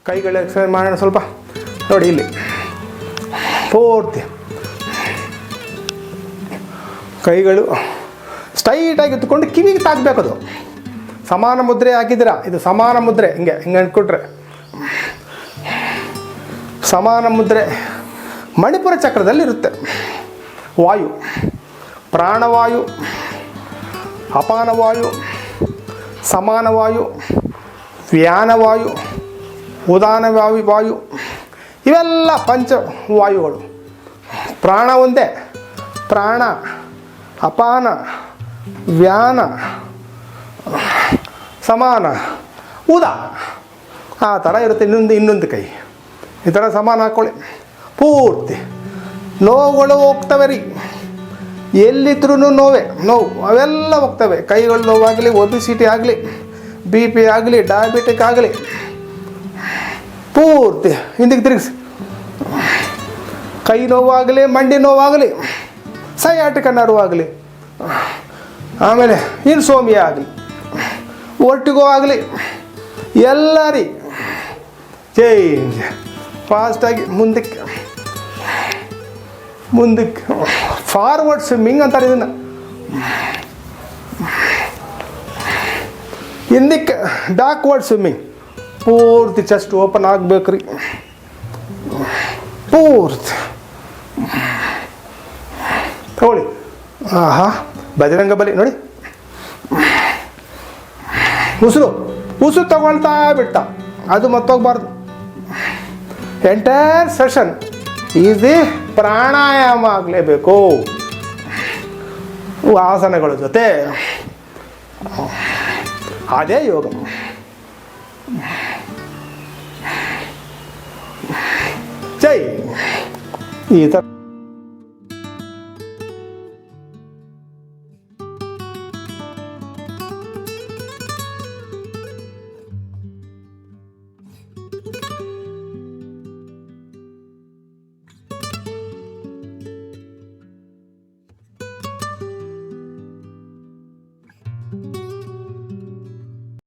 ಕೈಗಳ ಎಕ್ಸರ್ಸೈಸ್ ಮಾಡೋಣ ಸ್ವಲ್ಪ. ನೋಡಿ ಇಲ್ಲಿ ಪೂರ್ತಿ ಕೈಗಳು ಸ್ಟ್ರೈಟಾಗಿ ಎತ್ಕೊಂಡು ಕಿವಿಗೆ ತಾಕಬೇಕದು. ಸಮಾನ ಮುದ್ರೆ ಹಾಕಿದ್ದೀರಾ, ಇದು ಸಮಾನ ಮುದ್ರೆ. ಹಿಂಗೆ ಅಂದ್ಕೊಟ್ರೆ ಸಮಾನ ಮುದ್ರೆ ಮಣಿಪುರ ಚಕ್ರದಲ್ಲಿರುತ್ತೆ. ವಾಯು, ಪ್ರಾಣವಾಯು, ಅಪಾನವಾಯು, ಸಮಾನವಾಯು, ವ್ಯಾನವಾಯು, ಉದಾನವಾಯು, ಇವೆಲ್ಲ ಪಂಚವಾಯುಗಳು. ಪ್ರಾಣ ಒಂದೇ, ಪ್ರಾಣ, ಅಪಾನ, ವ್ಯಾನ, ಸಮಾನ, ಉದಾನ, ಆ ಥರ ಇರುತ್ತೆ. ಇನ್ನೊಂದು ಕೈ ಈ ಥರ ಸಮಾನ ಹಾಕ್ಕೊಳ್ಳಿ. ಪೂರ್ತಿ ನೋವುಗಳು ಹೋಗ್ತವೆ ರೀ, ಎಲ್ಲಿದ್ರೂ ನೋವು ಅವೆಲ್ಲ ಹೋಗ್ತವೆ. ಕೈಗಳು ನೋವಾಗಲಿ, ಒಬಿಸಿಟಿ ಆಗಲಿ, ಬಿ ಪಿ ಆಗಲಿ, ಡಯಾಬಿಟಿಕ್ ಆಗಲಿ, ಪೂರ್ತಿ ಹಿಂದಕ್ಕೆ ತಿರುಗಿಸಿ. ಕೈ ನೋವಾಗಲಿ, ಮಂಡಿ ನೋವಾಗಲಿ, ಸಯಾಟಿಕ ನರ್ವ್ ಆಗಲಿ, ಆಮೇಲೆ ಇನ್ಸೋಮಿಯಾ ಆಗಲಿ, ಒಟ್ಟಿಗೋ ಆಗಲಿ, ಎಲ್ಲ ರೀ ಚೇಂಜ್ ಫಾಸ್ಟಾಗಿ ಮುಂದಕ್ಕೆ ಫಾರ್ವರ್ಡ್ ಸ್ವಿಮ್ಮಿಂಗ್ ಅಂತಾರೆ ಇದನ್ನು. ಹಿಂದಕ್ಕೆ ಬ್ಯಾಕ್ವರ್ಡ್ ಸ್ವಿಮ್ಮಿಂಗ್. ಪೂರ್ತಿ ಚೆಸ್ಟ್ ಓಪನ್ ಆಗಬೇಕು ರೀ, ಪೂರ್ತಿ ತಗೊಳ್ಳಿ. ಆಹಾ, ಬಜರಂಗ ಬಲಿ ನೋಡಿ. ಉಸಿರು ತಗೊಳ್ತಾ ಬಿಡ್ತಾ, ಅದು ಮತ್ತೋಗ್ಬಾರ್ದು. ಎಂಟೈರ್ ಸೆಷನ್ ಈಸಿ ಪ್ರಾಣಾಯಾಮ ಆಗಲೇಬೇಕು ಆಸನಗಳ ಜೊತೆ. ಅದೇ ಯೋಗ. ಜೈ ಈ ಥರ